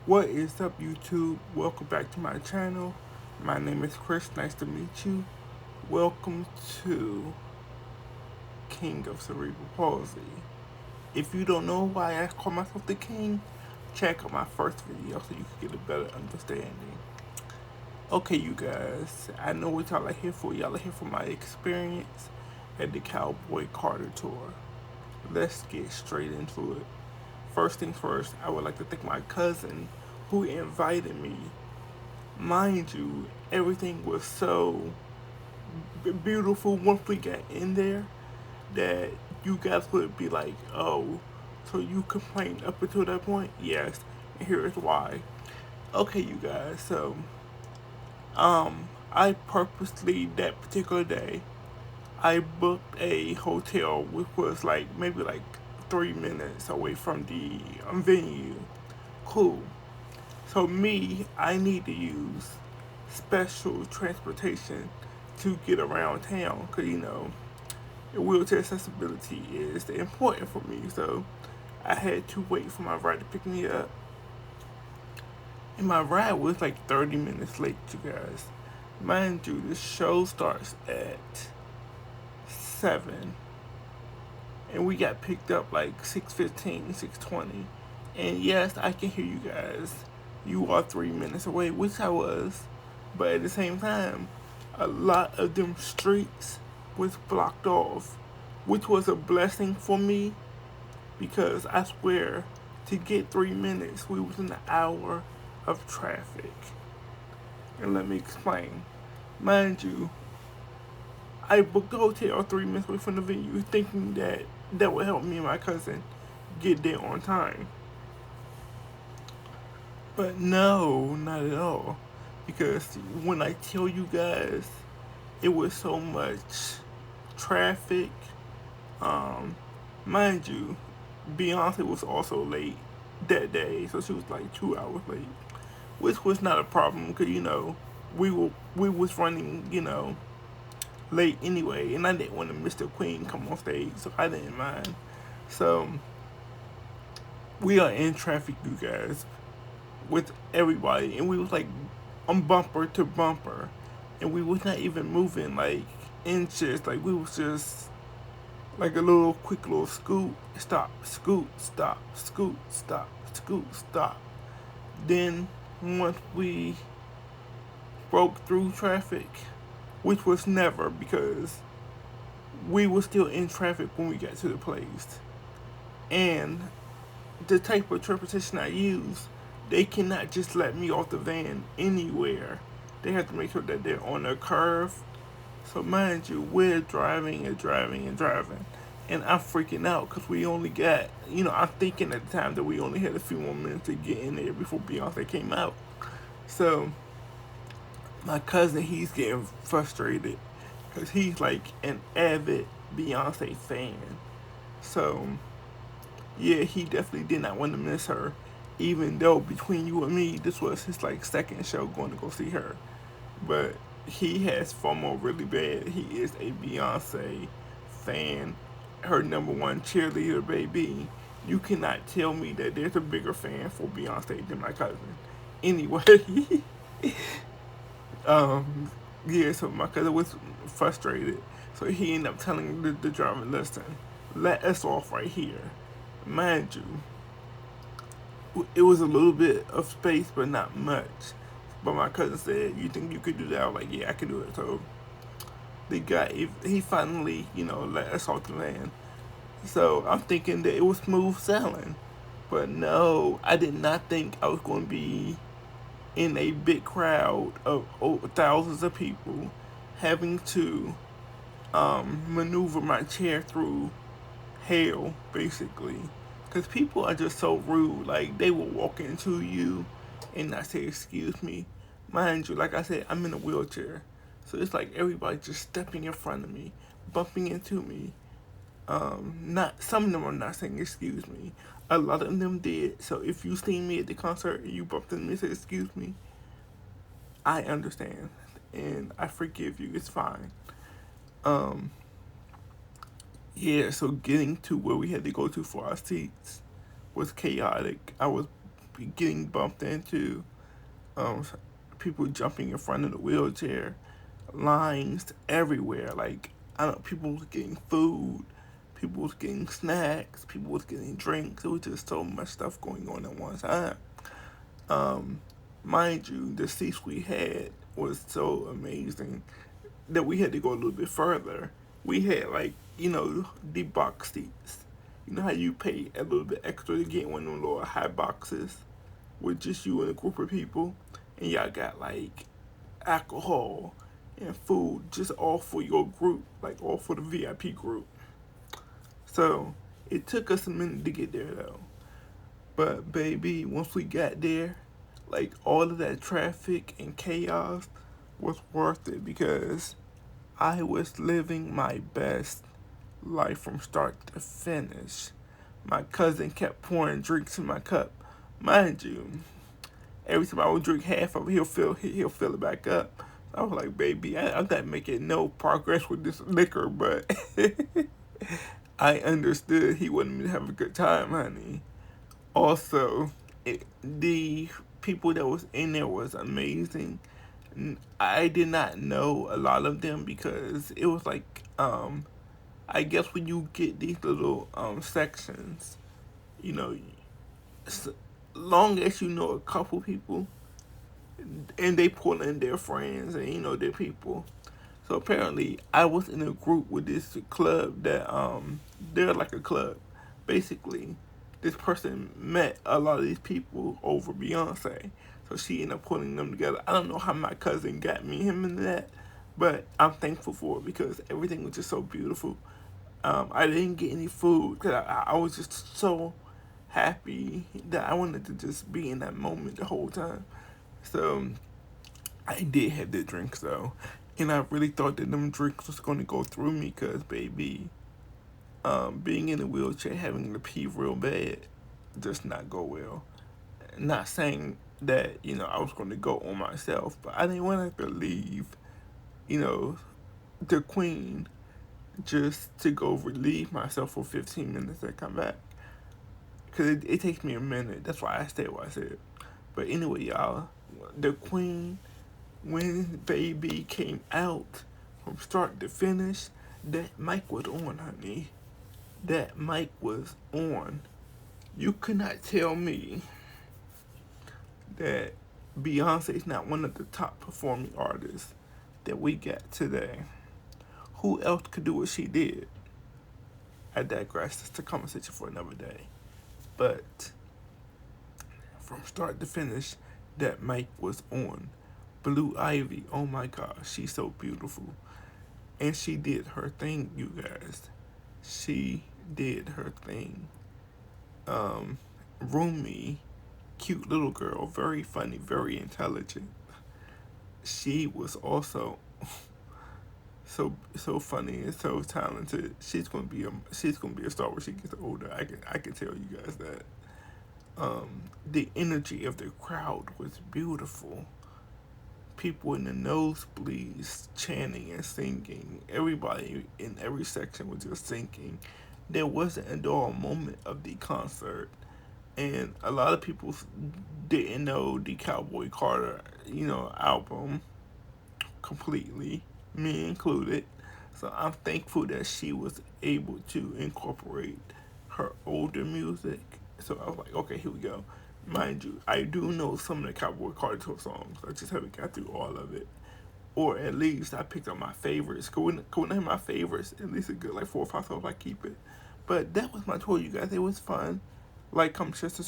What is up, YouTube? Welcome back to my channel. My name is Chris. Nice to meet you. Welcome to King of Cerebral Palsy. If you don't know why I call myself the King, check out my first video so you can get a better understanding. Okay, you guys, I know what y'all are here for. Y'all are here for my experience at the Cowboy Carter tour. Let's get straight into it. First things first, I would like to thank my cousin who invited me. Mind you, everything was so beautiful once we got in there that you guys would be like, oh, so you complained up until that point? Yes, and here is why. Okay, you guys, so I purposely that particular day I booked a hotel which was like maybe like 3 minutes away from the venue. Cool. So me, I need to use special transportation to get around town because wheelchair accessibility is important for me. So I had to wait for my ride to pick me up, and my ride was like 30 minutes late, you guys. Mind you, the show starts at 7, and we got picked up like 6:15, 6:20. And yes, I can hear you guys. You are 3 minutes away, which I was. But at the same time, a lot of them streets was blocked off, which was a blessing for me because I swear, to get 3 minutes, we was in an hour of traffic. And let me explain. Mind you, I booked the hotel 3 minutes away from the venue, thinking that that would help me and my cousin get there on time. But no, not at all. Because when I tell you guys, it was so much traffic. Um, Mind you, Beyonce was also late that day, so she was like 2 hours late, which was not a problem because we was running late anyway, and I didn't want to miss the Queen come on stage, so I didn't mind. So we are in traffic, you guys, with everybody, and we was like on bumper to bumper, and we was not even moving like inches. Like we was just like a little quick little scoot, stop, scoot, stop, scoot, stop, scoot, stop. Then once we broke through traffic, which was never because we were still in traffic when we got to the place, and the type of transportation I use, they cannot just let me off the van anywhere. They have to make sure that they're on a curve. So mind you, we're driving and driving and driving. And I'm freaking out because we only got, I'm thinking at the time that we only had a few more minutes to get in there before Beyonce came out. So my cousin, he's getting frustrated because he's like an avid Beyonce fan. So yeah, he definitely did not want to miss her. Even though between you and me, this was his like second show going to go see her. But he has FOMO really bad. He is a Beyonce fan, her number one cheerleader, baby. You cannot tell me that there's a bigger fan for Beyonce than my cousin. Anyway, um, yeah, so my cousin was frustrated. So he ended up telling the driver, listen, let us off right here. Mind you, it was a little bit of space, but not much. But my cousin said, "You think you could do that?" I was like, "Yeah, I can do it." So the guy, he finally, let us off the van. So I'm thinking that it was smooth sailing, but no, I did not think I was going to be in a big crowd of thousands of people, having to maneuver my chair through hell, basically. Because people are just so rude. Like, they will walk into you and not say, excuse me. Mind you, like I said, I'm in a wheelchair. So it's like everybody just stepping in front of me, bumping into me. Not Some of them are not saying excuse me. A lot of them did. So if you seen me at the concert and you bumped into me and said excuse me, I understand and I forgive you. It's fine. Um, yeah. So getting to where we had to go to for our seats was chaotic. I was getting bumped into, um, people jumping in front of the wheelchair, lines everywhere. Like, I don't know, people was getting food, people was getting snacks, people was getting drinks. It was just so much stuff going on at one time. Um, Mind you, the seats we had was so amazing that we had to go a little bit further. We had, like, the box seats. You know how you pay a little bit extra to get one of them little high boxes with just you and a group of people, and y'all got like alcohol and food just all for your group, like all for the VIP group. So it took us a minute to get there though. But baby, once we got there, like all of that traffic and chaos was worth it because I was living my best life from start to finish. My cousin kept pouring drinks in my cup. Mind you, every time I would drink half of it, he'll fill it back up. I was like, baby, I'm not making no progress with this liquor, but I understood he wanted me to have a good time, honey. Also, the people that was in there was amazing. I did not know a lot of them because it was like, I guess when you get these little sections, you know, as long as you know a couple people, and they pull in their friends and their people. So apparently, I was in a group with this club that they're like a club. Basically, this person met a lot of these people over Beyonce, so she ended up putting them together. I don't know how my cousin got me him into that, but I'm thankful for it because everything was just so beautiful. I didn't get any food because I was just so happy that I wanted to just be in that moment the whole time. So I did have the drinks though, and I really thought that them drinks was gonna go through me, cause baby, being in a wheelchair, having to pee real bad, does not go well. Not saying that I was gonna go on myself, but I didn't want to leave, you know, the queen just to go relieve myself for 15 minutes and come back. Cause it takes me a minute. That's why I said what I said. But anyway, y'all, the queen, when baby came out from start to finish, that mic was on, honey. That mic was on. You could not tell me that Beyonce is not one of the top performing artists that we got today. Who else could do what she did? I digress. It's a conversation for another day. But from start to finish, that mic was on. Blue Ivy, oh my gosh, she's so beautiful. And she did her thing, you guys. She did her thing. Rumi, cute little girl, very funny, very intelligent. She was also so funny and so talented. She's gonna be a star when she gets older. I can tell you guys that. The energy of the crowd was beautiful. People in the nosebleeds chanting and singing. Everybody in every section was just singing. There wasn't a dull moment of the concert. And a lot of people didn't know the Cowboy Carter, album completely, me included. So I'm thankful that she was able to incorporate her older music. So I was like, okay, here we go. Mind you, I do know some of the Cowboy Carter songs. I just haven't got through all of it. Or at least I picked up my favorites. When I have my favorites, at least a good like 4 or 5 songs I keep it. But that was my tour, you guys. It was fun. Like, comment, share, subscribe.